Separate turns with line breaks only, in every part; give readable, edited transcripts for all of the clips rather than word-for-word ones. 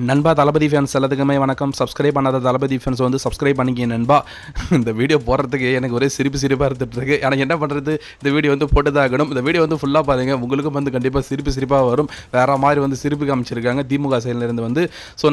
நண்பா தளபதி ஃபேன்ஸ் எல்லாத்துக்குமே வணக்கம். சப்ஸ்கிரைப் பண்ணாத தளபதி ஃபேன்ஸ் வந்து சப்ஸ்கிரைப் பண்ணிக்க நண்பா. இந்த வீடியோ போடுறதுக்கு எனக்கு ஒரே சிரிப்பாக இருந்துகிட்ருக்கு. எனக்கு என்ன பண்ணுறது, இந்த வீடியோ வந்து போட்டு தான் ஆகணும். இந்த வீடியோ வந்து ஃபுல்லாக பாருங்கள், உங்களுக்கும் வந்து கண்டிப்பாக சிரிப்பாக வரும். வேறு மாதிரி வந்து சிரிப்பு காமிச்சிருக்காங்க திமுக சைட்லேருந்து வந்து. ஸோ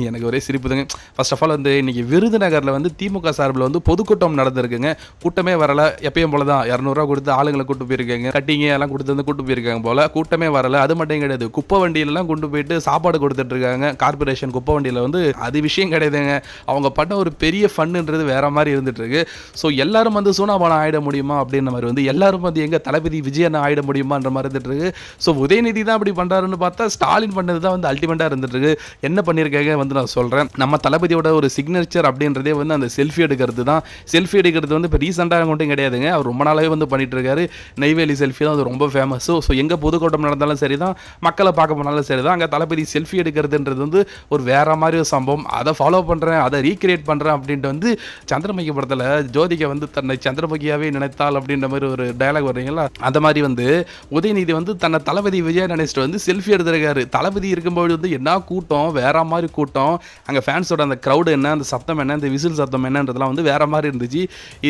எனக்கு ஒரே சிரிப்பு தாங்க. ஃபர்ஸ்ட் ஆஃப் ஆல் வந்து இன்றைக்கி விருதுநகரில் வந்து திமுக சார்பில் வந்து பொதுக்கூட்டம் நடந்திருக்குங்க. கூட்டமே வரலை, எப்பயும் போல தான் 200 கொடுத்து ஆளுங்களை கூட்டு போயிருக்காங்க, கட்டிங்க எல்லாம் கொடுத்து வந்து கூட்டு போயிருக்காங்க போல். கூட்டமே வரலை. அது மட்டும் கிடையாது, குப்பை வண்டியிலலாம் கொண்டு போயிட்டு சாப்பாடு கொடுத்துட்டு கார்பரேஷன் குப்பை வண்டியில் வந்து அது விஷயம் கிடையாதுங்க. அவங்க பண்ண ஒரு பெரிய ஃபன்னுன்றது வேற மாதிரி இருந்துட்டு இருக்கு. ஸோ எல்லாரும் வந்து சூனாபானம் ஆயிட முடியுமா அப்படின்ற மாதிரி வந்து எல்லாரும் வந்து எங்க தளபதி விஜயன் ஆயிட முடியுமான்ற மாதிரி இருந்துட்டு இருக்கு. ஸோ உதயநிதி தான் அப்படி பண்றாருன்னு பார்த்தா ஸ்டாலின் பண்ணது தான் வந்து அல்டிமேட்டா இருந்துட்டு இருக்கு. என்ன பண்ணியிருக்காங்க வந்து நான் சொல்றேன். நம்ம தளபதியோட ஒரு சிக்னேச்சர் அப்படின்றதே வந்து அந்த செல்ஃபி எடுக்கிறது தான். செல்ஃபி எடுக்கிறது வந்து இப்போ ரீசெண்டாக மட்டும் கிடையாதுங்க, அவர் ரொம்ப நாளாவே வந்து பண்ணிட்டு இருக்காரு. நெய்வேலி செல்ஃபி தான் அது ரொம்ப ஃபேமஸ். ஸோ எங்க பொதுக்கூட்டம் நடந்தாலும் சரி தான், மக்களை பார்க்க போனாலும் சரி தான், அங்கே தளபதி செல்ஃபி எடுக்கிறதுன்றது வந்து ஒரு வேற மாதிரி ஒரு சம்பவம். அதை ஃபாலோ பண்ணுறேன், அதை ரீக்ரியேட் பண்ணுறேன் அப்படின்ட்டு வந்து சந்திரமுகி படத்தில் ஜோதிகா வந்து தன்னை சந்திரமுகியாவே நினைத்தாள் அப்படின்ற மாதிரி ஒரு டயலாக் வர்றீங்களா, அந்த மாதிரி வந்து உதயநிதி வந்து தன்னை தளபதி விஜய் நினைச்சிட்டு வந்து செல்ஃபி எடுத்திருக்காரு. தளபதி இருக்கும்போது வந்து என்ன கூட்டம், வேற மாதிரி கூட்டம், அங்கே ஃபேன்ஸோட அந்த க்ரௌடு என்ன, அந்த சத்தம் என்ன, அந்த விசில் சத்தம் என்னன்றதுலாம் வந்து வேற மாதிரி இருந்துச்சு.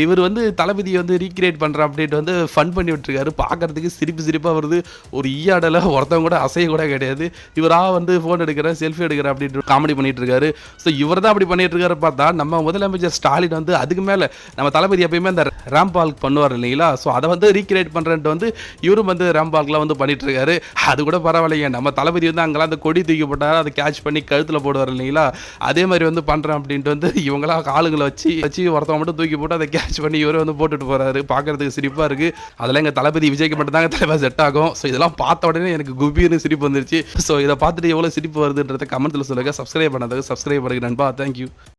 இவர் வந்து தளபதியை வந்து ரீக்ரியேட் பண்ணுறேன் அப்படின்ட்டு வந்து ஃபன் பண்ணி விட்டுருக்காரு. பார்க்கறதுக்கு சிரிப்பாக வருது. ஒரு ஈயாடலை ஒருத்தவங்க கூட அசைய கூட கிடையாது. இவராக வந்து ஃபோன் எடுக்கிறேன், செல்ஃபி எடுக்கிறேன் அப்படின்ட்டு காமெடி பண்ணிட்டு இருக்காரு. ஸோ இவர் தான் அப்படி பண்ணிட்டு இருக்காரு. பார்த்தா நம்ம முதலமைச்சர் ஸ்டாலின் வந்து அதுக்கு மேலே நம்ம தளபதி எப்பயுமே அந்த ரேம்ப் வாக் பண்ணுவார் இல்லைங்களா, ஸோ அதை வந்து ரீக்ரியேட் பண்ணுறேன்ட்டு வந்து இவரும் வந்து ரேம்ப் வாக்லாம் வந்து பண்ணிட்டு இருக்காரு. அது கூட பரவாயில்லைங்க, நம்ம தளபதி வந்து அங்கெல்லாம் அந்த கொடி தூக்கி போட்டார், அதை கேட்ச் பண்ணி கழுத்தில் போடுவார் இல்லைங்களா, அதே மாதிரி வந்து பண்ணுறேன் அப்படின்ட்டு வந்து இவங்களா ஆளுங்களை வச்சு ஒருத்தவங்க மட்டும் தூக்கி போட்டு அதை கேட்ச் பண்ணி இவரை வந்து போட்டுட்டு போறாரு. பார்க்கறதுக்கு சிரிப்பாக இருக்கு. அதெல்லாம் எங்கள் தளபதி விஜய்க்கு மட்டும் தாங்க தலைவா செட் ஆகும். ஸோ இதெல்லாம் பார்த்த உடனே எனக்கு குபின்னு சிரிப்பு வந்துருச்சு. ஸோ இதை பார்த்துட்டு எவ்வளோ சிரிப்பு வருதுன்றதை கமெண்ட்ல சொல்லுங்க. சப்ஸ்கிரைப் பண்ணாதவங்க சப்ஸ்கிரைப் பண்ணுங்க நண்பா. தேங்க்யூ.